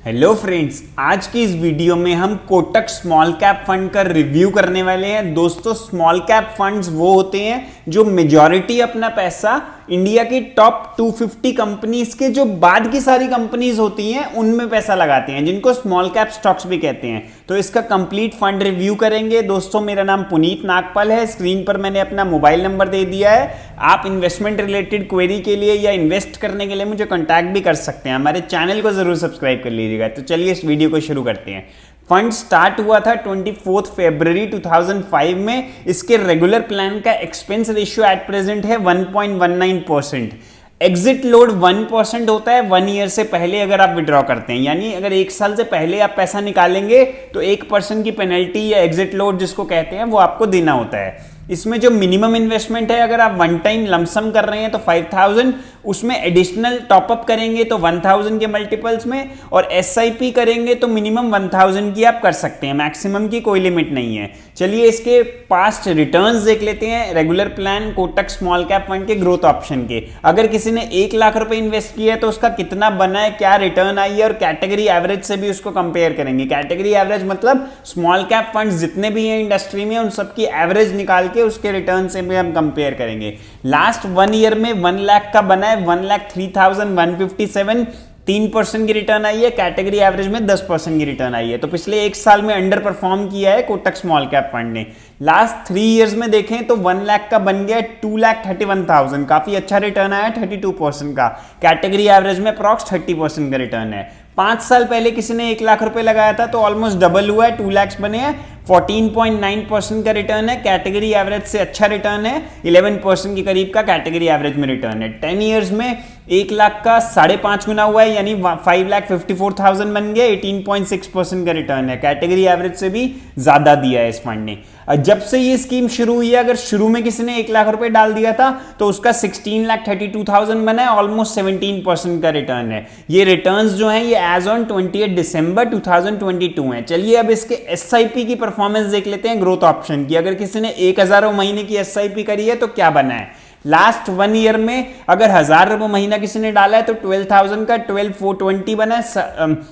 Hello friends, आज की इस वीडियो में हम कोटक स्मॉल कैप फंड का रिव्यू करने वाले हैं। दोस्तों, स्मॉल कैप फंड्स वो होते हैं जो मेजॉरिटी अपना पैसा इंडिया की टॉप 250 कंपनीज के जो बाद की सारी कंपनीज होती हैं उनमें पैसा लगाते हैं, जिनको स्मॉल कैप स्टॉक्स भी कहते हैं। तो इसका कंप्लीट फंड रिव्यू करेंगे। दोस्तों, मेरा नाम पुनीत नागपाल है। स्क्रीन पर मैंने अपना मोबाइल नंबर दे दिया है। आप इन्वेस्टमेंट रिलेटेड क्वेरी के लिए या इन्वेस्ट करने के लिए मुझे कॉन्टैक्ट भी कर सकते हैं। हमारे चैनल को जरूर सब्सक्राइब कर लीजिएगा। तो चलिए इस वीडियो को शुरू करते हैं। फंड स्टार्ट हुआ था 24 फरवरी 2005 में। इसके रेगुलर प्लान का एक्सपेंस रेशियो एट प्रेजेंट है 1.19%। एग्जिट लोड 1% होता है 1 ईयर से पहले अगर आप विड्रॉ करते हैं, यानी अगर 1 साल से पहले आप पैसा निकालेंगे तो 1% की पेनल्टी या एग्जिट लोड जिसको कहते हैं वो आपको देना होता है। इसमें जो मिनिमम इन्वेस्टमेंट है, अगर आप वन टाइम लमसम कर रहे हैं तो 5000, उसमें एडिशनल टॉपअप करेंगे तो 1000 के मल्टीपल्स में, और एसआईपी करेंगे तो मिनिमम 1000 की आप कर सकते हैं, मैक्सिमम की कोई लिमिट नहीं है। चलिए इसके पास्ट रिटर्न्स देख लेते हैं regular plan Kotak small cap fund के ग्रोथ ऑप्शन के। अगर किसी ने 1 लाख रुपए इन्वेस्ट किया है तो उसका कितना बना है, क्या रिटर्न आई है, और कैटेगरी एवरेज से भी उसको कंपेयर करेंगे। कैटेगरी एवरेज मतलब स्मॉल कैप फंड जितने भी हैं इंडस्ट्री में उन सबकी एवरेज निकाल के उसके रिटर्न से भी हम कंपेयर करेंगे। लास्ट 1 ईयर में 1 लाख का बना है 1,03,157, 3% की रिटर्न आई है। कैटेगरी एवरेज में 10% की रिटर्न आई है। तो पिछले 1 साल में अंडर परफॉर्म किया है कोटक स्मॉल कैप फंड ने। लास्ट 3 इयर्स में देखें तो 1 लाख का बन गया 2,31,000, काफी अच्छा रिटर्न आया 32% का। कैटेगरी एवरेज में अप्रॉक्स 30% का रिटर्न है। 5 साल पहले किसी ने 1 लाख रुपए लगाया था तो ऑलमोस्ट डबल हुआ है, 2 लाख बने हैं, 14.9% का रिटर्न है। कैटेगरी एवरेज से अच्छा रिटर्न है, 11% के करीब का कैटेगरी एवरेज में रिटर्न है। 10 इयर्स में 1 लाख का 5.5 गुना हुआ है, यानी 5,54,000 बन गया, 18.6% का रिटर्न है। कैटेगरी एवरेज से भी ज्यादा दिया है इस फंड ने। जब से ये स्कीम शुरू हुई है, अगर शुरू में किसी ने 1 लाख रुपए डाल दिया था तो उसका 16,32,000 बना है, ऑलमोस्ट 17% का रिटर्न है। ये रिटर्न्स जो हैं ये एज ऑन 28 दिसंबर 2022 है। चलिए अब इसके एसआईपी की परफॉर्मेंस देख लेते हैं ग्रोथ ऑप्शन की। अगर किसी ने 1000 महीने की एसआईपी करी है तो क्या बना है। लास्ट 1 ईयर में अगर 1000 रुपये महीना किसी ने डाला है तो 12,000 का 12,420 बना है,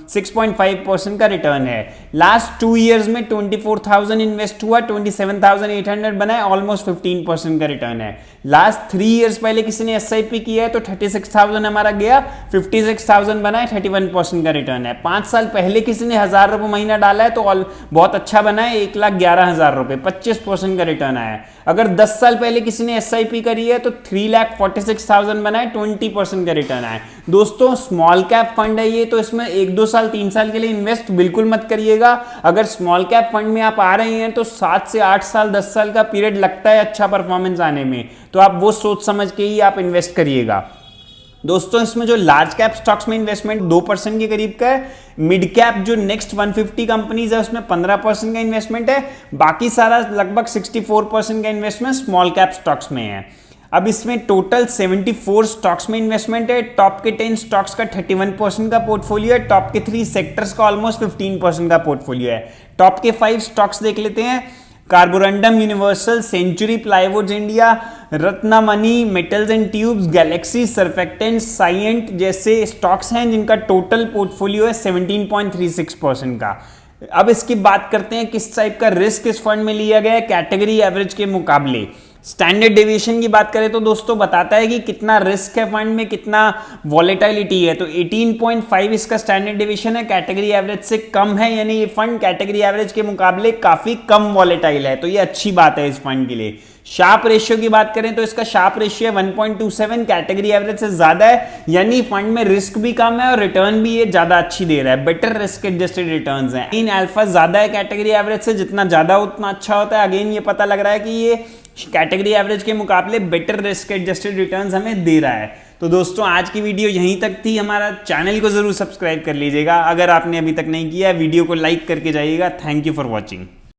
6.5% का रिटर्न है। लास्ट 2 इयर्स में 24,000 इन्वेस्ट हुआ, 27,800 बना है, ऑलमोस्ट 15% का रिटर्न है। लास्ट 3 इयर्स पहले किसी ने एसआईपी किया है तो 36,000 हमारा गया, 56,000 बना है, 31% का रिटर्न है। 5 साल पहले किसी ने 1000 रुपये महीना डाला है तो बहुत अच्छा बना है, 1,11,000 रुपये, 25% का रिटर्न आया है। अगर 10 साल पहले किसी ने एसआईपी करी है तो 3,46,000 बना है, 20% का रिटर्न आया। दोस्तों, स्मॉल कैप फंड है ये, तो इसमें 1-2 साल 3 साल के लिए इन्वेस्ट बिल्कुल मत करिएगा। अगर स्मॉल कैप फंड में आप आ रहे हैं तो 7 से 8 साल 10 साल का पीरियड लगता है अच्छा परफॉर्मेंस आने में, तो आप वो सोच समझ के ही आप इन्वेस्ट करिएगा। दोस्तों, इसमें जो लार्ज कैप स्टॉक्स में इन्वेस्टमेंट 2% के करीब का है, मिड कैप जो नेक्स्ट 150 कंपनीज है उसमें 15% का इन्वेस्टमेंट है, बाकी सारा लगभग 64% का इन्वेस्टमेंट स्मॉल कैप स्टॉक्स में है। अब इसमें टोटल 74 स्टॉक्स में इन्वेस्टमेंट है। टॉप के 10 स्टॉक्स का 31% का पोर्टफोलियो है, टॉप के 3 सेक्टर्स का ऑलमोस्ट 15% का पोर्टफोलियो है। टॉप के 5 स्टॉक्स देख लेते हैं। Carborundum Universal, Century Plywoods India, Ratnamani Metals and Tubes, Galaxy Surfactants, Cyient जैसे स्टॉक्स हैं जिनका टोटल पोर्टफोलियो है 17.36% का। अब इसकी बात करते हैं किस टाइप का रिस्क इस फंड में लिया गया है कैटेगरी एवरेज के मुकाबले। स्टैंडर्ड डेविएशन की बात करें तो दोस्तों बताता है कि कितना रिस्क है फंड में, कितना वॉलेटिलिटी है। तो 18.5 इसका स्टैंडर्ड डेविएशन है, कैटेगरी एवरेज से कम है, यानी ये फंड कैटेगरी एवरेज के मुकाबले काफी कम वॉलेटाइल है, तो ये अच्छी बात है इस फंड के लिए। शार्प रेशियो की बात करें तो इसका शार्प रेशियो 1.27, कैटेगरी एवरेज से ज्यादा है, यानी फंड में रिस्क भी कम है और रिटर्न भी ये ज्यादा अच्छी दे रहा है, बेटर रिस्क एडजस्टेड रिटर्न्स हैं। इन अल्फा ज्यादा है कैटेगरी एवरेज से, जितना ज्यादा उतना अच्छा होता है। अगेन ये पता लग रहा है कि ये कैटेगरी एवरेज के मुकाबले बेटर रिस्क एडजस्टेड रिटर्न्स हमें दे रहा है। तो दोस्तों, आज की वीडियो यहीं तक थी। हमारा चैनल को जरूर सब्सक्राइब कर लीजिएगा अगर आपने अभी तक नहीं किया। वीडियो को लाइक करके जाइएगा। Thank you for watching.